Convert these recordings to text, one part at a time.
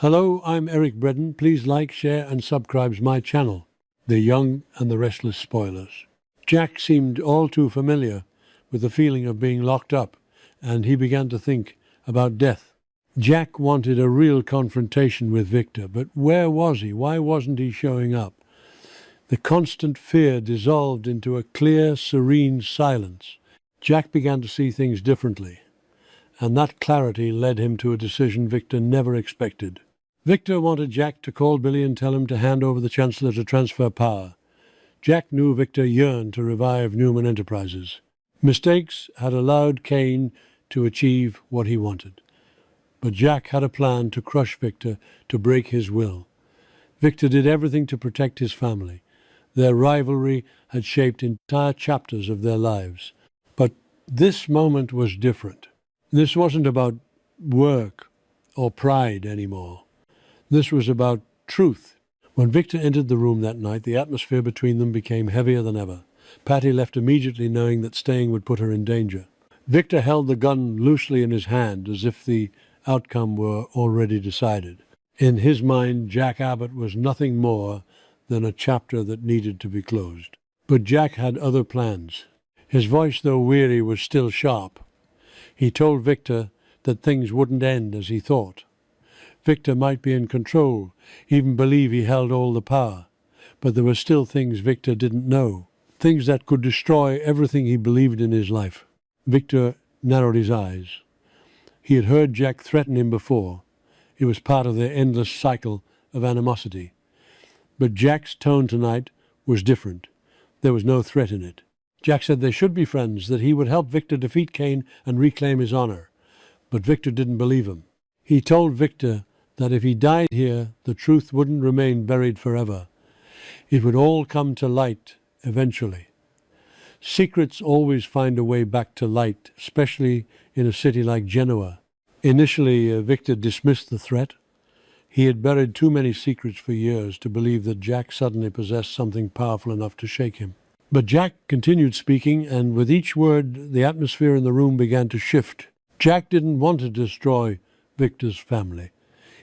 Hello, I'm Eric Bredden. Please like, share and subscribe my channel, The Young and the Restless Spoilers. Jack seemed all too familiar with the feeling of being locked up, and he began to think about death. Jack wanted a real confrontation with Victor, but where was he? Why wasn't he showing up? The constant fear dissolved into a clear, serene silence. Jack began to see things differently, and that clarity led him to a decision Victor never expected. Victor wanted Jack to call Billy and tell him to hand over the Chancellor to transfer power. Jack knew Victor yearned to revive Newman Enterprises. Mistakes had allowed Kane to achieve what he wanted. But Jack had a plan to crush Victor, to break his will. Victor did everything to protect his family. Their rivalry had shaped entire chapters of their lives. But this moment was different. This wasn't about work or pride anymore. This was about truth. When Victor entered the room that night, the atmosphere between them became heavier than ever. Patty left immediately, knowing that staying would put her in danger. Victor held the gun loosely in his hand, as if the outcome were already decided. In his mind, Jack Abbott was nothing more than a chapter that needed to be closed. But Jack had other plans. His voice, though weary, was still sharp. He told Victor that things wouldn't end as he thought. Victor might be in control, even believe he held all the power, but there were still things Victor didn't know, things that could destroy everything he believed in his life. Victor narrowed his eyes. He had heard Jack threaten him before. It was part of their endless cycle of animosity. But Jack's tone tonight was different. There was no threat in it. Jack said they should be friends, that he would help Victor defeat Kane and reclaim his honor. But Victor didn't believe him. He told Victor that if he died here, the truth wouldn't remain buried forever. It would all come to light eventually. Secrets always find a way back to light, especially in a city like Genoa. Initially, Victor dismissed the threat. He had buried too many secrets for years to believe that Jack suddenly possessed something powerful enough to shake him. But Jack continued speaking, and with each word, the atmosphere in the room began to shift. Jack didn't want to destroy Victor's family.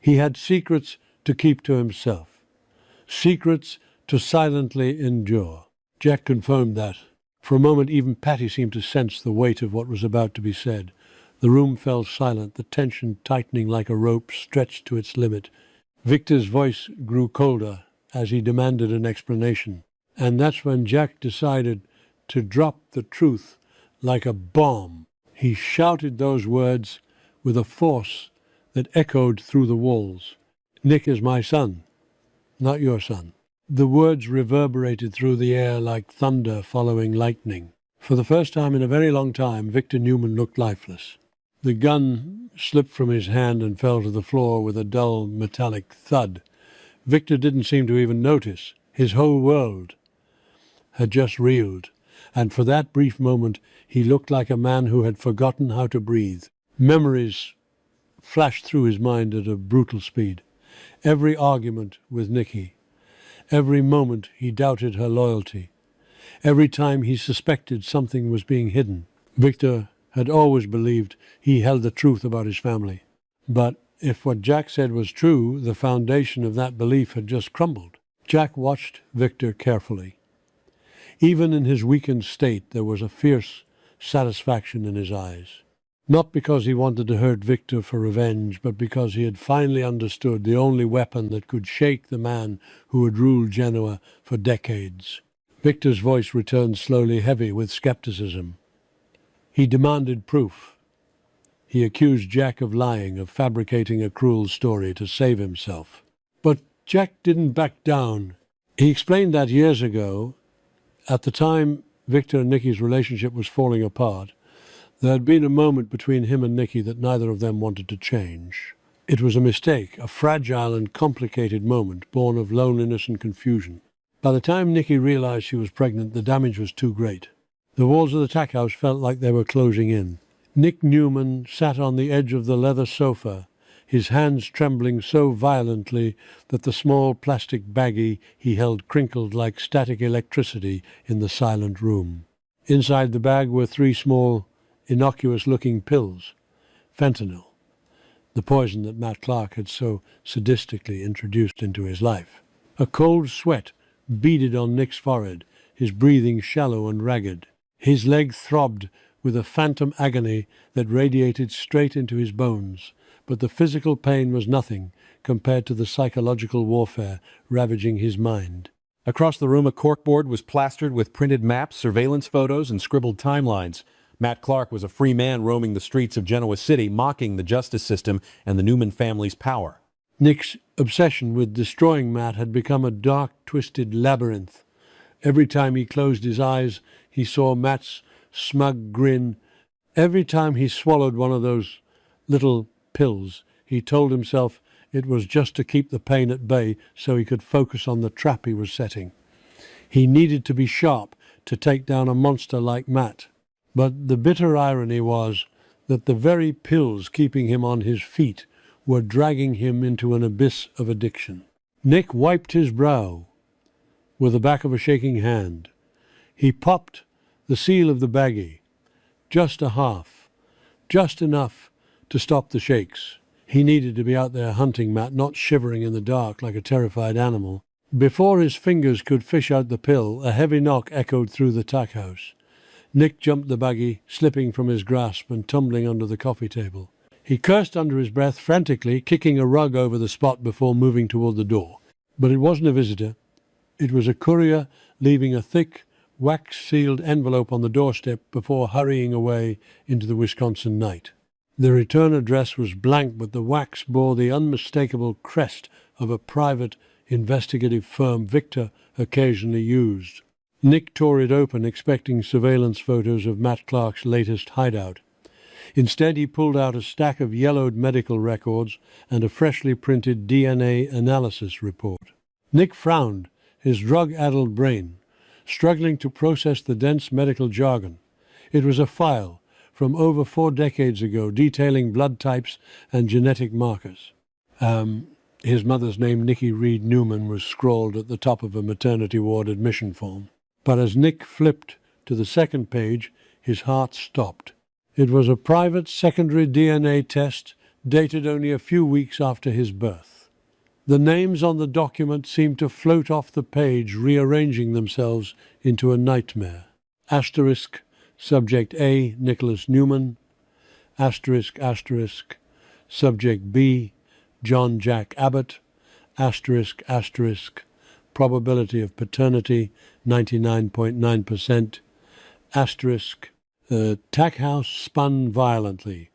He had secrets to keep to himself, secrets to silently endure. Jack confirmed that. For a moment, even Patty seemed to sense the weight of what was about to be said. The room fell silent, the tension tightening like a rope stretched to its limit. Victor's voice grew colder as he demanded an explanation. And that's when Jack decided to drop the truth like a bomb. He shouted those words with a force that echoed through the walls. "Nick is my son, not your son." The words reverberated through the air like thunder following lightning. For the first time in a very long time, Victor Newman looked lifeless. The gun slipped from his hand and fell to the floor with a dull metallic thud. Victor didn't seem to even notice. His whole world had just reeled, and for that brief moment he looked like a man who had forgotten how to breathe. Memories flashed through his mind at a brutal speed. Every argument with Nikki, every moment he doubted her loyalty, every time he suspected something was being hidden. Victor had always believed he held the truth about his family. But if what Jack said was true, the foundation of that belief had just crumbled. Jack watched Victor carefully. Even in his weakened state, there was a fierce satisfaction in his eyes. Not because he wanted to hurt Victor for revenge, but because he had finally understood the only weapon that could shake the man who had ruled Genoa for decades. Victor's voice returned slowly, heavy with skepticism. He demanded proof. He accused Jack of lying, of fabricating a cruel story to save himself. But Jack didn't back down. He explained that years ago, at the time Victor and Nikki's relationship was falling apart, there had been a moment between him and Nikki that neither of them wanted to change. It was a mistake, a fragile and complicated moment, born of loneliness and confusion. By the time Nikki realized she was pregnant, the damage was too great. The walls of the tack house felt like they were closing in. Nick Newman sat on the edge of the leather sofa, his hands trembling so violently that the small plastic baggie he held crinkled like static electricity in the silent room. Inside the bag were 3 small, innocuous-looking pills, fentanyl. the poison that Matt Clark had so sadistically introduced into his life. A cold sweat beaded on Nick's forehead, his breathing shallow and ragged. His leg throbbed with a phantom agony that radiated straight into his bones, but the physical pain was nothing compared to the psychological warfare ravaging his mind. Across the room, a corkboard was plastered with printed maps, surveillance photos, and scribbled timelines. Matt Clark was a free man roaming the streets of Genoa City, mocking the justice system and the Newman family's power. Nick's obsession with destroying Matt had become a dark, twisted labyrinth. Every time he closed his eyes, he saw Matt's smug grin. Every time he swallowed one of those little pills, he told himself it was just to keep the pain at bay so he could focus on the trap he was setting. He needed to be sharp to take down a monster like Matt. But the bitter irony was that the very pills keeping him on his feet were dragging him into an abyss of addiction. Nick wiped his brow with the back of a shaking hand. He popped the seal of the baggie, just a half, just enough to stop the shakes. He needed to be out there hunting Matt, not shivering in the dark like a terrified animal. Before his fingers could fish out the pill, a heavy knock echoed through the tack house. Nick jumped the buggy, slipping from his grasp and tumbling under the coffee table. He cursed under his breath frantically, kicking a rug over the spot before moving toward the door. But it wasn't a visitor. It was a courier leaving a thick, wax-sealed envelope on the doorstep before hurrying away into the Wisconsin night. The return address was blank, but the wax bore the unmistakable crest of a private investigative firm Victor occasionally used. Nick tore it open, expecting surveillance photos of Matt Clark's latest hideout. Instead, he pulled out a stack of yellowed medical records and a freshly printed DNA analysis report. Nick frowned, his drug-addled brain struggling to process the dense medical jargon. It was a file from over 4 decades ago detailing blood types and genetic markers. His mother's name, Nikki Reed Newman, was scrawled at the top of a maternity ward admission form. But as Nick flipped to the second page, his heart stopped. It was a private secondary DNA test dated only a few weeks after his birth. The names on the document seemed to float off the page, rearranging themselves into a nightmare. Asterisk, Subject A, Nicholas Newman. Asterisk, asterisk, Subject B, John Jack Abbott. Asterisk, asterisk, probability of paternity, 99.9%. Asterisk, tack house spun violently.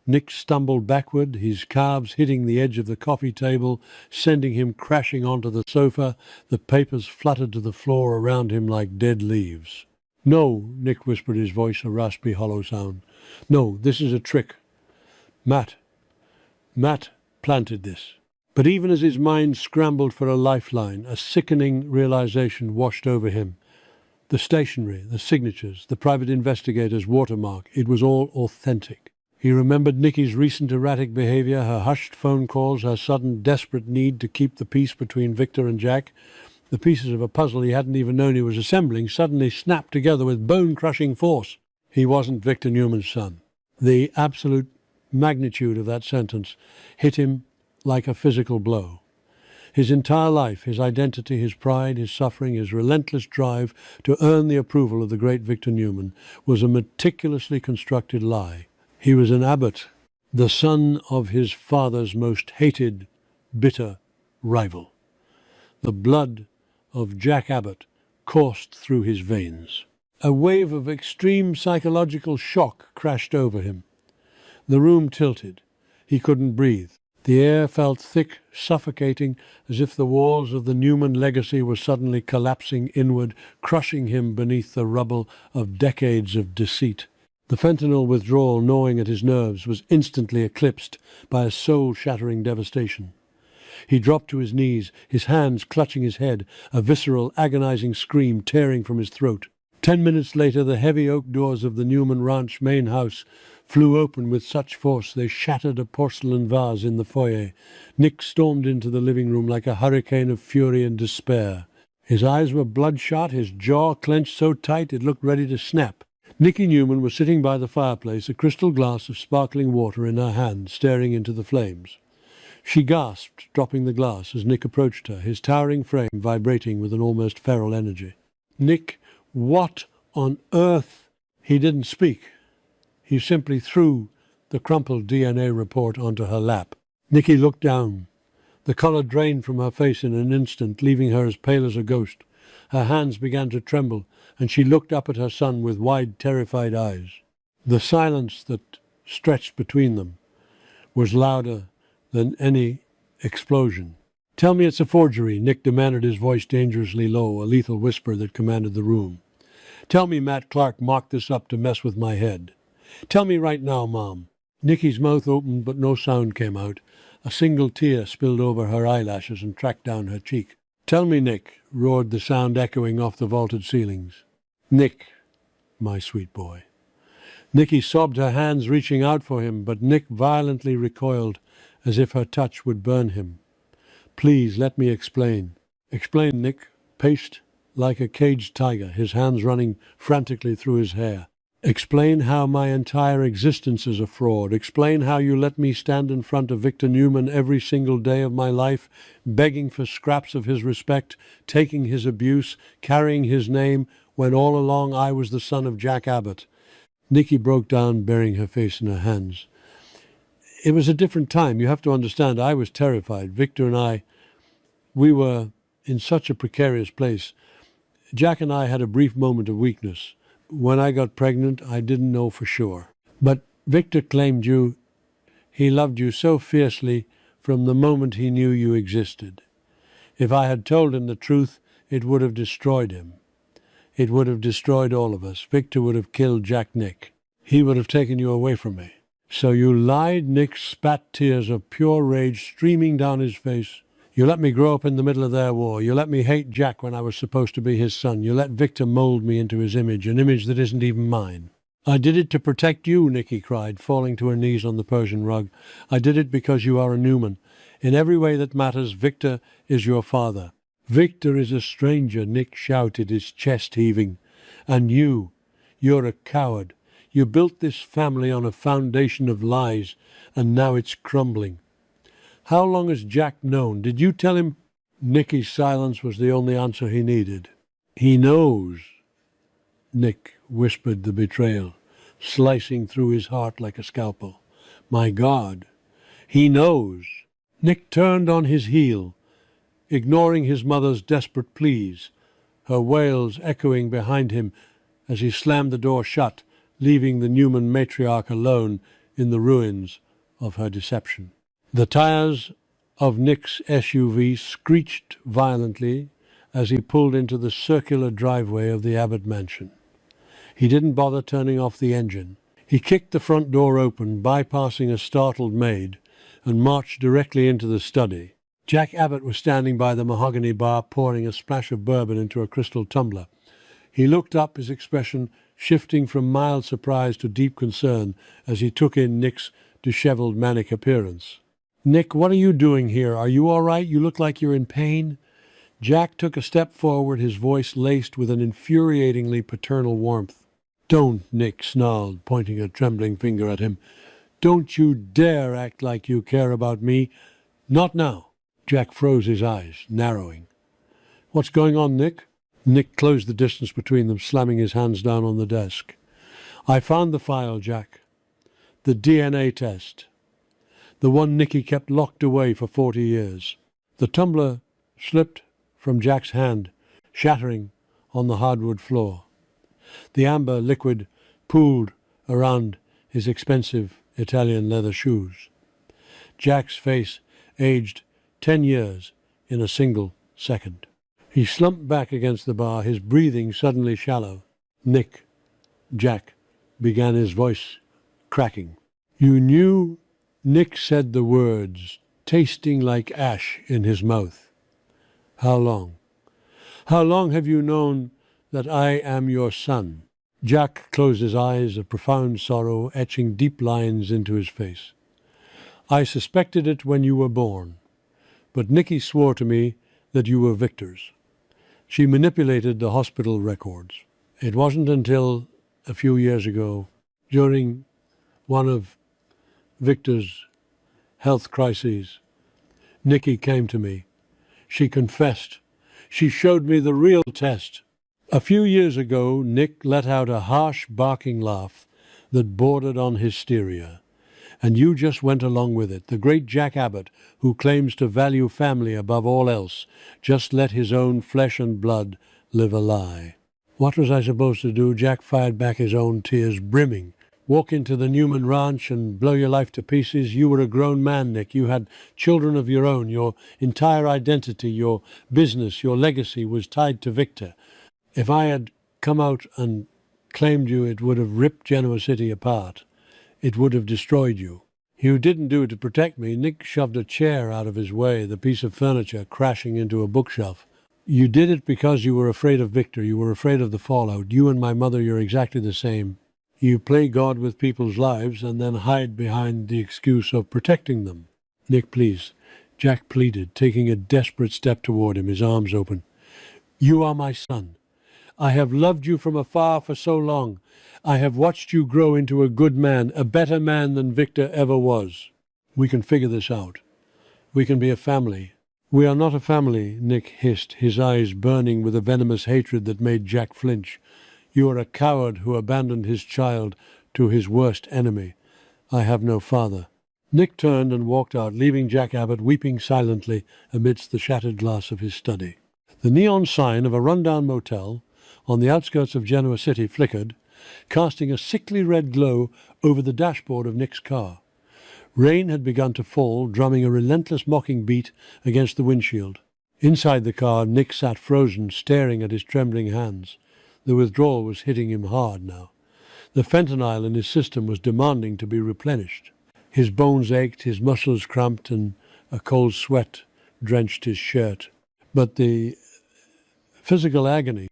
Nick stumbled backward, his calves hitting the edge of the coffee table, sending him crashing onto the sofa. The papers fluttered to the floor around him like dead leaves. "No," Nick whispered, his voice a raspy, hollow sound. "No, this is a trick. Matt planted this." But even as his mind scrambled for a lifeline, a sickening realization washed over him. The stationery, the signatures, the private investigator's watermark, it was all authentic. He remembered Nikki's recent erratic behavior, her hushed phone calls, her sudden desperate need to keep the peace between Victor and Jack. The pieces of a puzzle he hadn't even known he was assembling suddenly snapped together with bone-crushing force. He wasn't Victor Newman's son. The absolute magnitude of that sentence hit him like a physical blow. His entire life, his identity, his pride, his suffering, his relentless drive to earn the approval of the great Victor Newman was a meticulously constructed lie. He was an Abbott, the son of his father's most hated, bitter rival. The blood of Jack Abbott coursed through his veins. A wave of extreme psychological shock crashed over him. The room tilted. He couldn't breathe. The air felt thick, suffocating, as if the walls of the Newman legacy were suddenly collapsing inward, crushing him beneath the rubble of decades of deceit. The fentanyl withdrawal gnawing at his nerves was instantly eclipsed by a soul-shattering devastation. He dropped to his knees, his hands clutching his head, a visceral, agonizing scream tearing from his throat. 10 minutes later, the heavy oak doors of the Newman Ranch main house flew open with such force they shattered a porcelain vase in the foyer. Nick stormed into the living room like a hurricane of fury and despair. His eyes were bloodshot, his jaw clenched so tight it looked ready to snap. Nikki Newman was sitting by the fireplace, a crystal glass of sparkling water in her hand, staring into the flames. She gasped, dropping the glass as Nick approached her, his towering frame vibrating with an almost feral energy. Nick, what on earth? He didn't speak. He simply threw the crumpled DNA report onto her lap. Nikki looked down. The colour drained from her face in an instant, leaving her as pale as a ghost. Her hands began to tremble, and she looked up at her son with wide, terrified eyes. The silence that stretched between them was louder than any explosion. "Tell me it's a forgery," Nick demanded, his voice dangerously low, a lethal whisper that commanded the room. "Tell me Matt Clark mocked this up to mess with my head. Tell me right now, Mom." Nikki's mouth opened, but no sound came out. A single tear spilled over her eyelashes and tracked down her cheek. "Tell me, Nick," roared the sound echoing off the vaulted ceilings. "Nick, my sweet boy." Nikki sobbed, her hands reaching out for him, but Nick violently recoiled, as if her touch would burn him. "Please, let me explain." "Explain," Nick paced like a caged tiger, his hands running frantically through his hair. "Explain how my entire existence is a fraud. Explain how you let me stand in front of Victor Newman every single day of my life, begging for scraps of his respect, taking his abuse, carrying his name, when all along I was the son of Jack Abbott." Nikki broke down, burying her face in her hands. "It was a different time. You have to understand, I was terrified. Victor and I, we were in such a precarious place. Jack and I had a brief moment of weakness. When I got pregnant, I didn't know for sure. But Victor claimed you. He loved you so fiercely from the moment he knew you existed. If I had told him the truth, it would have destroyed him. It would have destroyed all of us. Victor would have killed Jack Nick. He would have taken you away from me. So you lied." Nick spat tears of pure rage streaming down his face. "You let me grow up in the middle of their war. You let me hate Jack when I was supposed to be his son. You let Victor mold me into his image, an image that isn't even mine." "I did it to protect you," Nikki cried, falling to her knees on the Persian rug. "I did it because you are a Newman. In every way that matters, Victor is your father." "Victor is a stranger," Nick shouted, his chest heaving. "And you're a coward. You built this family on a foundation of lies, and now it's crumbling. How long has Jack known? Did you tell him?" Nicky's silence was the only answer he needed. "He knows," Nick whispered the betrayal, slicing through his heart like a scalpel. "My God, he knows." Nick turned on his heel, ignoring his mother's desperate pleas, her wails echoing behind him as he slammed the door shut, leaving the Newman matriarch alone in the ruins of her deception. The tires of Nick's SUV screeched violently as he pulled into the circular driveway of the Abbott mansion. He didn't bother turning off the engine. He kicked the front door open, bypassing a startled maid, and marched directly into the study. Jack Abbott was standing by the mahogany bar, pouring a splash of bourbon into a crystal tumbler. He looked up, his expression shifting from mild surprise to deep concern as he took in Nick's disheveled, manic appearance. "Nick, what are you doing here? Are you all right? You look like you're in pain." Jack took a step forward, his voice laced with an infuriatingly paternal warmth. "Don't," Nick snarled, pointing a trembling finger at him. "Don't you dare act like you care about me. Not now." Jack froze, his eyes narrowing. "What's going on, Nick?" Nick closed the distance between them, slamming his hands down on the desk. "I found the file, Jack. The DNA test. The one Nikki kept locked away for 40 years. The tumbler slipped from Jack's hand, shattering on the hardwood floor. The amber liquid pooled around his expensive Italian leather shoes. Jack's face aged 10 years in a single second. He slumped back against the bar, his breathing suddenly shallow. "Nick," Jack began, his voice cracking. "You knew?" Nick said the words, tasting like ash in his mouth. "How long? How long have you known that I am your son?" Jack closed his eyes, a profound sorrow etching deep lines into his face. "I suspected it when you were born, but Nikki swore to me that you were Victor's. She manipulated the hospital records. It wasn't until a few years ago, during one of Victor's health crises, Nikki came to me. She confessed. She showed me the real test. A few years ago, Nick let out a harsh, barking laugh that bordered on hysteria. And you just went along with it. The great Jack Abbott, who claims to value family above all else, just let his own flesh and blood live a lie. What was I supposed to do? Jack fired back, his own tears brimming. Walk into the Newman Ranch and blow your life to pieces? You were a grown man, Nick. You had children of your own. Your entire identity, your business, your legacy was tied to Victor. If I had come out and claimed you, it would have ripped Genoa City apart. It would have destroyed you. You didn't do it to protect me. Nick shoved a chair out of his way, the piece of furniture crashing into a bookshelf. You did it because you were afraid of Victor. You were afraid of the fallout. You and my mother, you're exactly the same. You play God with people's lives and then hide behind the excuse of protecting them. Nick, please. Jack pleaded, taking a desperate step toward him, his arms open. You are my son. I have loved you from afar for so long. I have watched you grow into a good man, a better man than Victor ever was. We can figure this out. We can be a family. We are not a family, Nick hissed, his eyes burning with a venomous hatred that made Jack flinch. You are a coward who abandoned his child to his worst enemy. I have no father. Nick turned and walked out, leaving Jack Abbott weeping silently amidst the shattered glass of his study. The neon sign of a rundown motel on the outskirts of Genoa City flickered, casting a sickly red glow over the dashboard of Nick's car. Rain had begun to fall, drumming a relentless mocking beat against the windshield. Inside the car, Nick sat frozen, staring at his trembling hands. The withdrawal was hitting him hard now. The fentanyl in his system was demanding to be replenished. His bones ached, his muscles cramped, and a cold sweat drenched his shirt. But the physical agony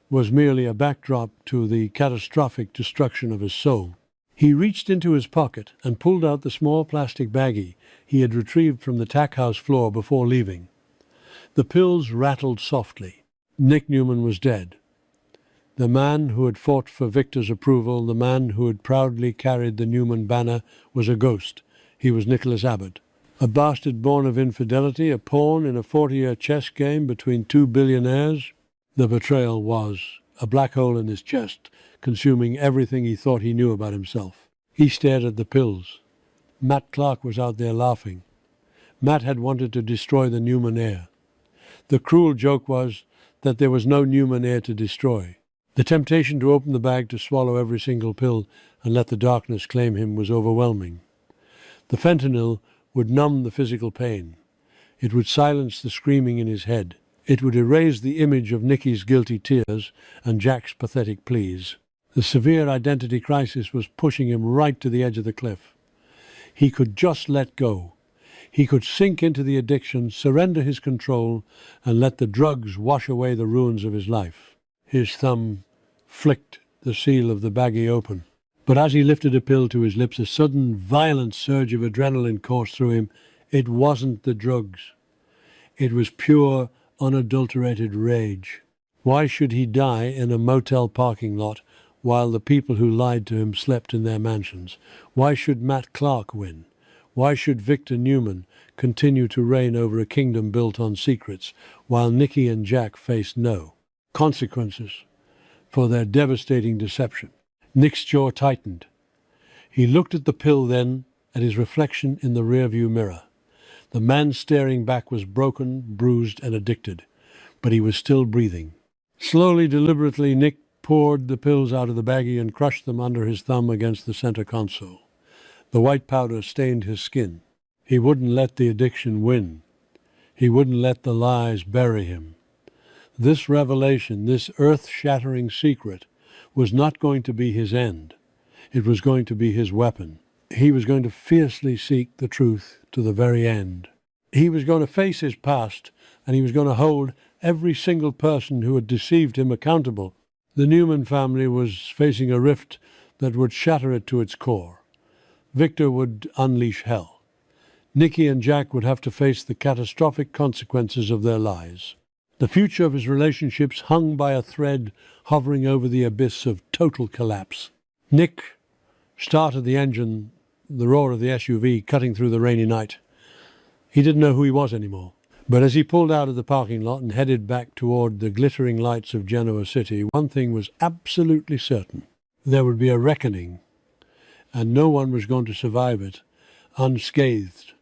was merely a backdrop to the catastrophic destruction of his soul. He reached into his pocket and pulled out the small plastic baggie he had retrieved from the tack house floor before leaving. The pills rattled softly. Nick Newman was dead. The man who had fought for Victor's approval, the man who had proudly carried the Newman banner, was a ghost. He was Nicholas Abbott. A bastard born of infidelity, a pawn in a 40-year chess game between two billionaires. The betrayal was a black hole in his chest, consuming everything he thought he knew about himself. He stared at the pills. Matt Clark was out there laughing. Matt had wanted to destroy the Newman heir. The cruel joke was that there was no Newman heir to destroy. The temptation to open the bag to swallow every single pill and let the darkness claim him was overwhelming. The fentanyl would numb the physical pain. It would silence the screaming in his head. It would erase the image of Nikki's guilty tears and Jack's pathetic pleas. The severe identity crisis was pushing him right to the edge of the cliff. He could just let go. He could sink into the addiction, surrender his control, and let the drugs wash away the ruins of his life. His thumb flicked the seal of the baggie open. But as he lifted a pill to his lips, a sudden, violent surge of adrenaline coursed through him. It wasn't the drugs. It was pure, unadulterated rage. Why should he die in a motel parking lot while the people who lied to him slept in their mansions? Why should Matt Clark win? Why should Victor Newman continue to reign over a kingdom built on secrets, while Nikki and Jack faced no consequences for their devastating deception? Nick's jaw tightened. He looked at the pill, then at his reflection in the rearview mirror. The man staring back was broken, bruised, and addicted, but he was still breathing. Slowly, deliberately, Nick poured the pills out of the baggie and crushed them under his thumb against the center console. The white powder stained his skin. He wouldn't let the addiction win. He wouldn't let the lies bury him. This revelation, this earth-shattering secret, was not going to be his end. It was going to be his weapon. He was going to fiercely seek the truth to the very end. He was going to face his past, and he was going to hold every single person who had deceived him accountable. The Newman family was facing a rift that would shatter it to its core. Victor would unleash hell. Nikki and Jack would have to face the catastrophic consequences of their lies. The future of his relationships hung by a thread hovering over the abyss of total collapse. Nick started the engine, the roar of the SUV cutting through the rainy night. He didn't know who he was anymore. But as he pulled out of the parking lot and headed back toward the glittering lights of Genoa City, one thing was absolutely certain. There would be a reckoning, and no one was going to survive it unscathed.